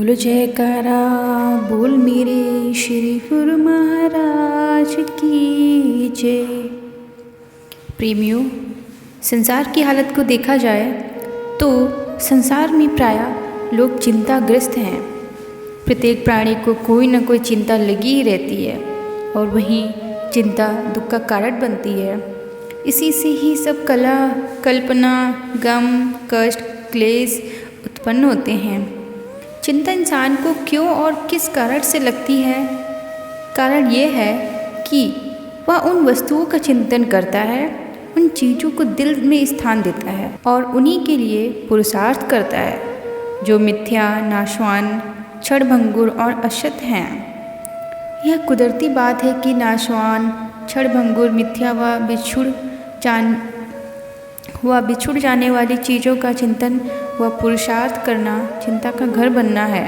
बोलो जयकारा बोल मेरे श्री गुरु महाराज की जय। प्रेमियों, संसार की हालत को देखा जाए तो संसार में प्रायः लोग चिंताग्रस्त हैं। प्रत्येक प्राणी को कोई न कोई चिंता लगी ही रहती है और वहीं चिंता दुख का कारण बनती है। इसी से ही सब कल्पना, गम, कष्ट, क्लेश उत्पन्न होते हैं। चिंता इंसान को क्यों और किस कारण से लगती है? कारण यह है कि वह उन वस्तुओं का चिंतन करता है, उन चीज़ों को दिल में स्थान देता है और उन्हीं के लिए पुरुषार्थ करता है जो मिथ्या, नाशवान, क्षणभंगुर और अशत हैं। यह कुदरती बात है कि नाशवान, क्षणभंगुर, मिथ्या व बिछुड़ जाने वाली चीज़ों का चिंतन व पुरुषार्थ करना चिंता का घर बनना है।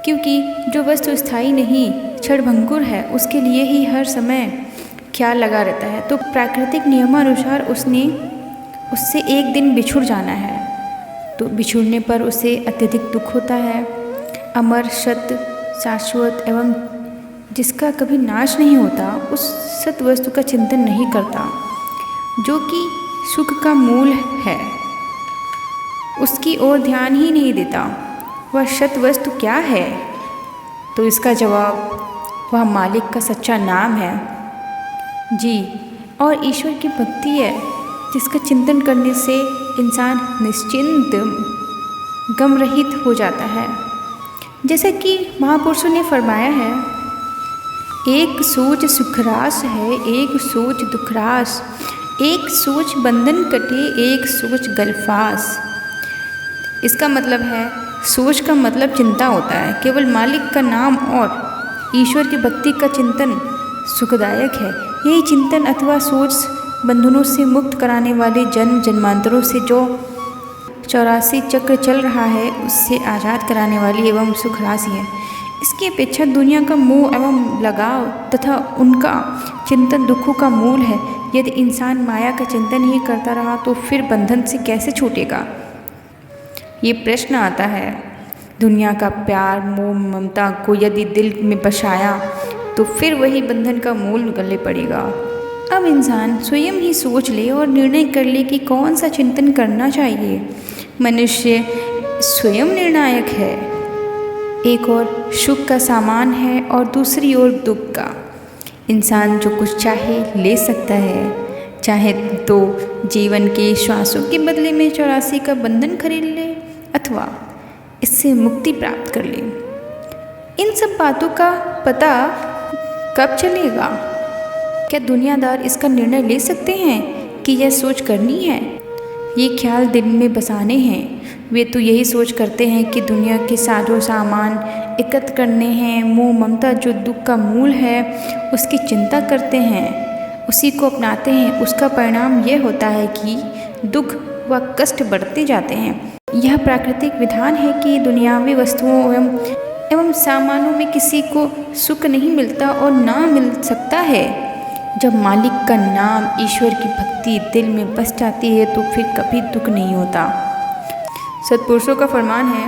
क्योंकि जो वस्तु स्थायी नहीं, क्षणभंगुर है, उसके लिए ही हर समय ख्याल लगा रहता है, तो प्राकृतिक नियमानुसार उससे एक दिन बिछुड़ जाना है। तो बिछुड़ने पर उसे अत्यधिक दुख होता है। अमर, सत्य, शाश्वत एवं जिसका कभी नाश नहीं होता, उस सत्य वस्तु का चिंतन नहीं करता जो कि सुख का मूल है, उसकी ओर ध्यान ही नहीं देता। वह सत्य वस्तु क्या है? तो इसका जवाब वह मालिक का सच्चा नाम है जी, और ईश्वर की भक्ति है, जिसका चिंतन करने से इंसान निश्चिंत, गम रहित हो जाता है। जैसा कि महापुरुषों ने फरमाया है, एक सोच सुखरास है, एक सोच दुखरास, एक सोच बंधन कटे, एक सोच गलफास। इसका मतलब है, सोच का मतलब चिंता होता है। केवल मालिक का नाम और ईश्वर की भक्ति का चिंतन सुखदायक है। यही चिंतन अथवा सोच बंधनों से मुक्त कराने वाले जन्म जन्मांतरों से जो 84 चक्र चल रहा है, उससे आज़ाद कराने वाली एवं सुख राशि है। इसकी अपेक्षा दुनिया का मोह एवं लगाव तथा उनका चिंतन दुखों का मूल है। यदि इंसान माया का चिंतन ही करता रहा तो फिर बंधन से कैसे छूटेगा? ये प्रश्न आता है। दुनिया का प्यार, मोह, ममता को यदि दिल में बसाया तो फिर वही बंधन का मूल गले पड़ेगा। अब इंसान स्वयं ही सोच ले और निर्णय कर ले कि कौन सा चिंतन करना चाहिए। मनुष्य स्वयं निर्णायक है। एक ओर सुख का सामान है और दूसरी ओर दुख का। इंसान जो कुछ चाहे ले सकता है। चाहे तो जीवन के श्वासों के बदले में 84 का बंधन खरीद ले अथवा इससे मुक्ति प्राप्त कर ले। इन सब बातों का पता कब चलेगा? क्या दुनियादार इसका निर्णय ले सकते हैं कि यह सोच करनी है? ये ख्याल दिल में बसाने हैं। वे तो यही सोच करते हैं कि दुनिया के साजो सामान एकत्र करने हैं। मोह ममता जो दुख का मूल है, उसकी चिंता करते हैं, उसी को अपनाते हैं। उसका परिणाम यह होता है कि दुख व कष्ट बढ़ते जाते हैं। यह प्राकृतिक विधान है कि दुनियावी वस्तुओं एवं सामानों में किसी को सुख नहीं मिलता और ना मिल सकता है। जब मालिक का नाम, ईश्वर की भक्ति दिल में बस जाती है तो फिर कभी दुख नहीं होता। सत्पुरुषों का फरमान है,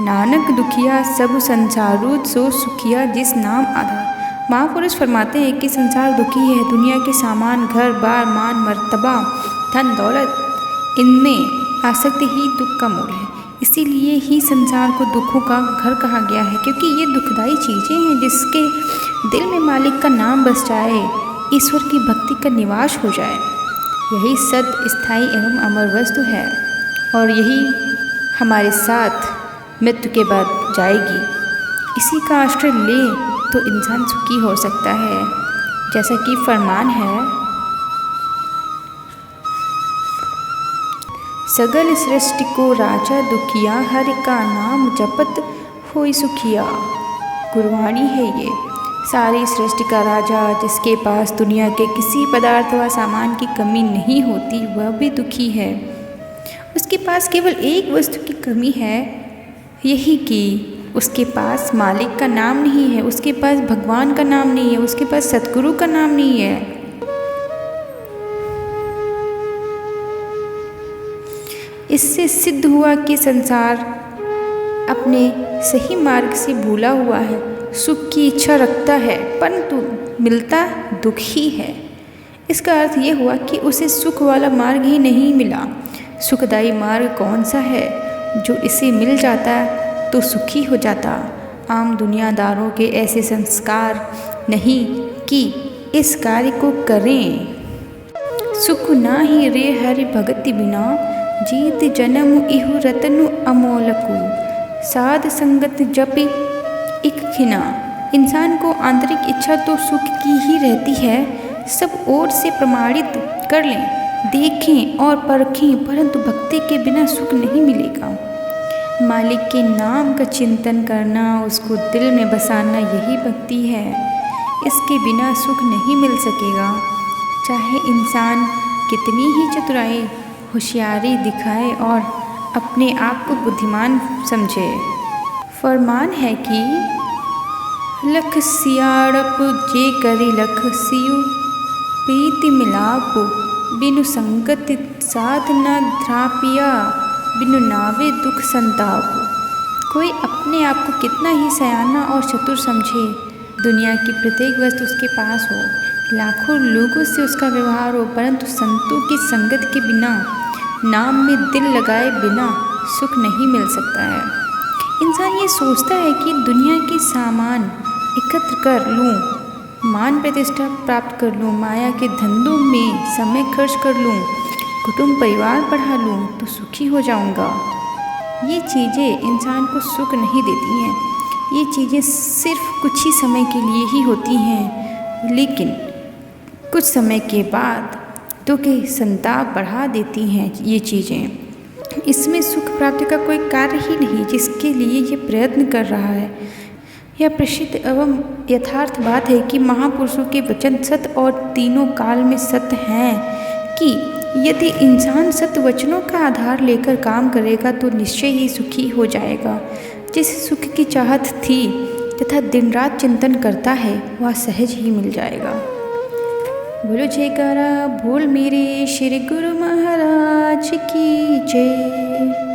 नानक दुखिया सब संसारू सो सुखिया जिस नाम आधार। महापुरुष फरमाते हैं कि संसार दुखी है। दुनिया के सामान, घर बार, मान मर्तबा, धन दौलत, इनमें आसक्ति ही दुख का मूल है। इसीलिए ही संसार को दुखों का घर कहा गया है, क्योंकि ये दुखदायी चीज़ें हैं। जिसके दिल में मालिक का नाम बस जाए, ईश्वर की भक्ति का निवास हो जाए, यही सत्य, स्थायी एवं अमर वस्तु है और यही हमारे साथ मृत्यु के बाद जाएगी। इसी का आश्रय ले तो इंसान सुखी हो सकता है। जैसा कि फरमान है, सगल सृष्टि को राजा दुखिया, हरि का नाम जपत होई सुखिया। गुरबाणी है ये। सारी सृष्टि का राजा, जिसके पास दुनिया के किसी पदार्थ व सामान की कमी नहीं होती, वह भी दुखी है। उसके पास केवल एक वस्तु की कमी है, यही कि उसके पास मालिक का नाम नहीं है, उसके पास भगवान का नाम नहीं है, उसके पास सतगुरु का नाम नहीं है। इससे सिद्ध हुआ कि संसार अपने सही मार्ग से भूला हुआ है, सुख की इच्छा रखता है परंतु मिलता दुख ही है। इसका अर्थ ये हुआ कि उसे सुख वाला मार्ग ही नहीं मिला। सुखदायी मार्ग कौन सा है? जो इसे मिल जाता तो सुखी हो जाता। आम दुनियादारों के ऐसे संस्कार नहीं कि इस कार्य को करें। सुख ना ही रे हरि भगति बिना, जीत जन्म इहु रतनु अमोलकु, साध संगत जपि इक खिना। इंसान को आंतरिक इच्छा तो सुख की ही रहती है। सब ओर से प्रमाणित कर लें, देखें और परखें, परंतु भक्ति के बिना सुख नहीं मिलेगा। मालिक के नाम का चिंतन करना, उसको दिल में बसाना, यही भक्ति है। इसके बिना सुख नहीं मिल सकेगा। चाहे इंसान कितनी ही चतुराई होशियारी दिखाए और अपने आप को बुद्धिमान समझे। फरमान है कि लख सियाड़प जे करी लख सियु, प्रीति मिलाप बिनु संगत साध न ध्रापिया, बिनु नावे दुख संताप। कोई अपने आप को कितना ही सयाना और चतुर समझे, दुनिया की प्रत्येक वस्तु उसके पास हो, लाखों लोगों से उसका व्यवहार हो, परंतु संतों की संगत के बिना, नाम में दिल लगाए बिना सुख नहीं मिल सकता है। इंसान ये सोचता है कि दुनिया के सामान एकत्र कर लूँ, मान प्रतिष्ठा प्राप्त कर लूँ, माया के धंधों में समय खर्च कर लूँ, कुटुंब परिवार बढ़ा लूँ तो सुखी हो जाऊँगा। ये चीज़ें इंसान को सुख नहीं देती हैं। ये चीज़ें सिर्फ कुछ ही समय के लिए ही होती हैं, लेकिन कुछ समय के बाद दुख के संताप बढ़ा देती हैं ये चीज़ें। इसमें सुख प्राप्ति का कोई कार्य ही नहीं जिसके लिए ये प्रयत्न कर रहा है। यह प्रसिद्ध एवं यथार्थ बात है कि महापुरुषों के वचन सत्य और तीनों काल में सत्य हैं कि यदि इंसान सत्य वचनों का आधार लेकर काम करेगा तो निश्चय ही सुखी हो जाएगा। जिस सुख की चाहत थी तथा दिन रात चिंतन करता है वह सहज ही मिल जाएगा। बोलो जयकारा बोल मेरे श्री गुरु महाराज की जय।